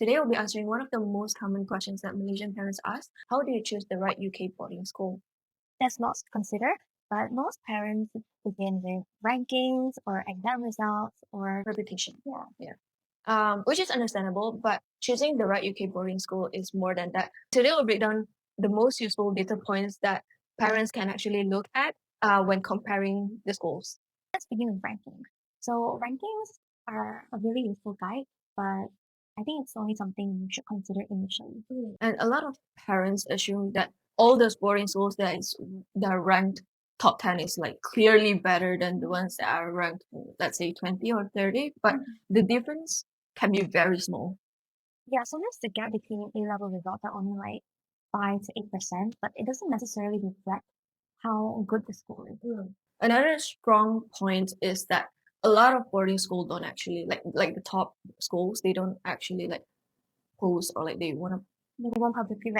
Today we'll be answering one of the most common questions that Malaysian parents ask. How do you choose the right UK boarding school? There's lots to consider, but most parents begin with rankings or exam results or Reputation. yeah. Which is understandable, but choosing the right UK boarding school is more than that. Today we'll break down the most useful data points that parents can actually look at when comparing the schools. Let's begin with rankings. So rankings are a really useful guide, but I think it's only something you should consider initially. And a lot of parents assume that all those boarding schools that are ranked top 10 is like clearly better than the ones that are ranked, let's say 20 or 30, but the difference can be very small. Yeah, sometimes the gap between A-level results are only like 5 to 8%, but it doesn't necessarily reflect how good the school is. Another strong point is that a lot of boarding schools don't actually like the top schools, they don't actually like post or like they want to They won't publicly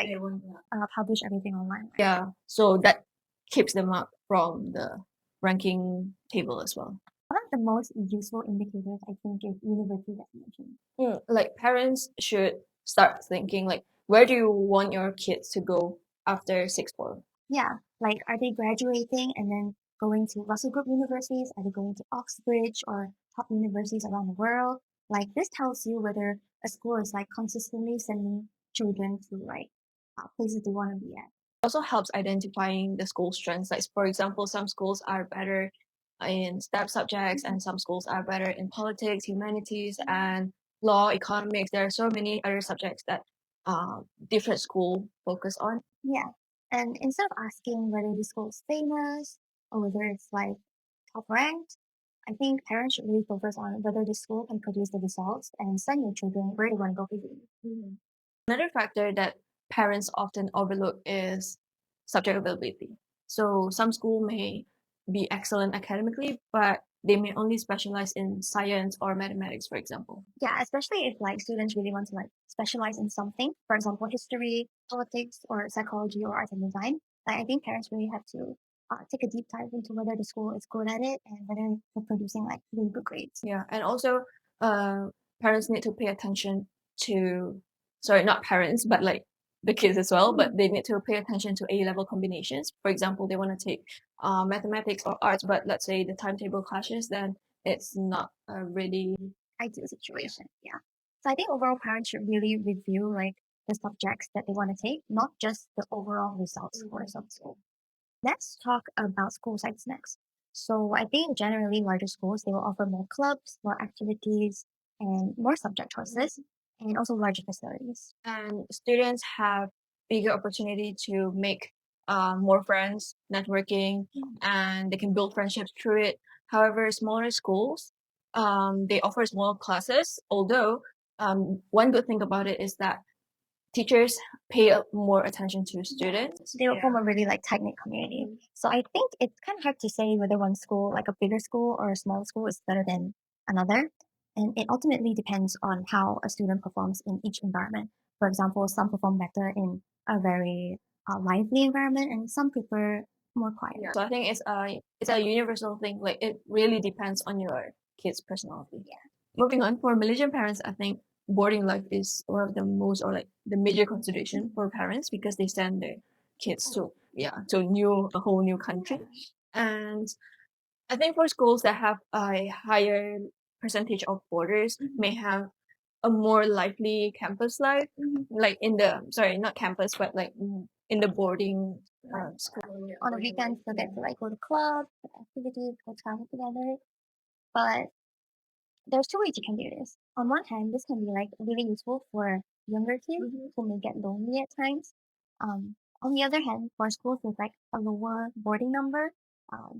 publish everything online. yeah, so that keeps them up from the ranking table as well. One of the most useful indicators, I think, is university destination. Like parents should start thinking like, where do you want your kids to go after sixth form? Yeah, like are they graduating and then going to Russell Group universities? Are they going to Oxbridge or top universities around the world? Like this tells you whether a school is like consistently sending children to like places they want to be at. Also helps identifying the school strengths. Like for example, some schools are better in STEM subjects and some schools are better in politics, humanities, and law, economics. There are so many other subjects that different school focus on. Yeah, and instead of asking whether the school is famous or whether it's like top ranked, I think parents should really focus on whether the school can produce the results and send your children where they want to go visit. Another factor that parents often overlook is subject availability. So some school may be excellent academically, but they may only specialize in science or mathematics, for example. Yeah, especially if like students really want to like specialize in something, for example, history, politics, or psychology or art and design. Like, I think parents really have to take a deep dive into whether the school is good at it and whether they're producing like really good grades. Yeah, and also uh, parents need to pay attention to, sorry, not parents, but like the kids as well, but they need to pay attention to A-level combinations. For example, they want to take mathematics or arts, but let's say the timetable clashes, then it's not a really Ideal situation. Yeah. So I think overall parents should really review like the subjects that they want to take, not just the overall results scores of school. Let's talk about school sites next. So I think generally larger schools they will offer more clubs, more activities, and more subject choices, and also larger facilities. and students have bigger opportunity to make more friends, networking, and they can build friendships through it. However, smaller schools, they offer small classes. Although, one good thing about it is that teachers pay more attention to students. They will form a really like tight knit community. So I think it's kind of hard to say whether one school, like a bigger school or a smaller school, is better than another. And it ultimately depends on how a student performs in each environment. For example, some perform better in a very lively environment, and some prefer more quiet. Yeah. So I think it's a universal thing. Like it really depends on your kid's personality. Yeah. Moving on, for Malaysian parents, I think boarding life is one of the most or like the major consideration for parents because they send their kids to a whole new country. And I think for schools that have a higher percentage of boarders may have a more lively campus life, like in the sorry, not campus, but like in the boarding school. On the weekends, they'll get to like go to clubs, activities, go travel together. But there's two ways you can do this. On one hand, this can be like really useful for younger kids who may get lonely at times. On the other hand, for schools with like a lower boarding number,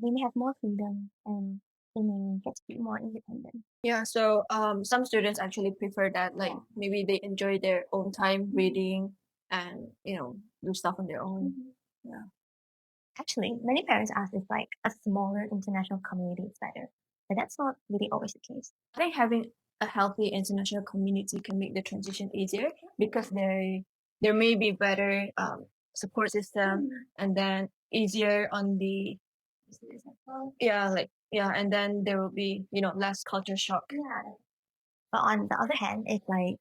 they may have more freedom and they may get to be more independent. Yeah, so some students actually prefer that, like maybe they enjoy their own time reading and do stuff on their own. Yeah. Actually, many parents ask if like a smaller international community is better, but that's not really always the case. I think having a healthy international community can make the transition easier because there may be better support system and then easier on the and then there will be less culture shock. Yeah. But on the other hand, if like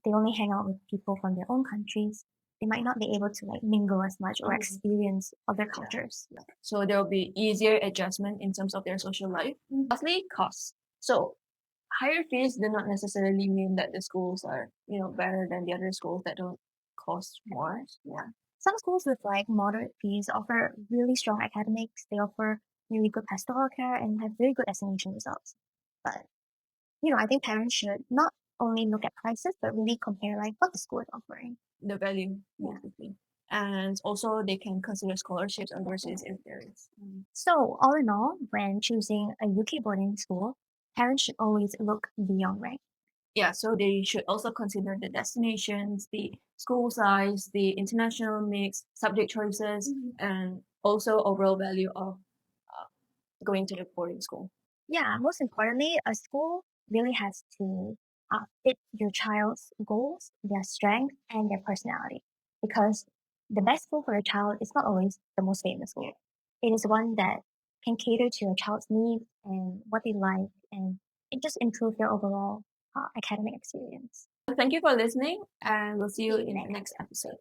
they only hang out with people from their own countries, they might not be able to like mingle as much or experience other cultures. Yeah. So there will be easier adjustment in terms of their social life. Lastly, costs. So higher fees do not necessarily mean that the schools are, better than the other schools that don't cost more. Yeah. Some schools with like moderate fees offer really strong academics. They offer really good pastoral care and have very good estimation results. But I think parents should not only look at prices, but really compare like what the school is offering. The value, basically. And also they can consider scholarships and bursaries if there is. So all in all, when choosing a UK boarding school, parents should always look beyond rank. Yeah, so they should also consider the destinations, the school size, the international mix, subject choices, and also overall value of going to the boarding school. Yeah, most importantly, a school really has to fit your child's goals, their strength, and their personality. Because the best school for a child is not always the most famous school. It is one that can cater to your child's needs and what they like, and it just improves their overall academic experience. Thank you for listening, and we'll see you in the next episode.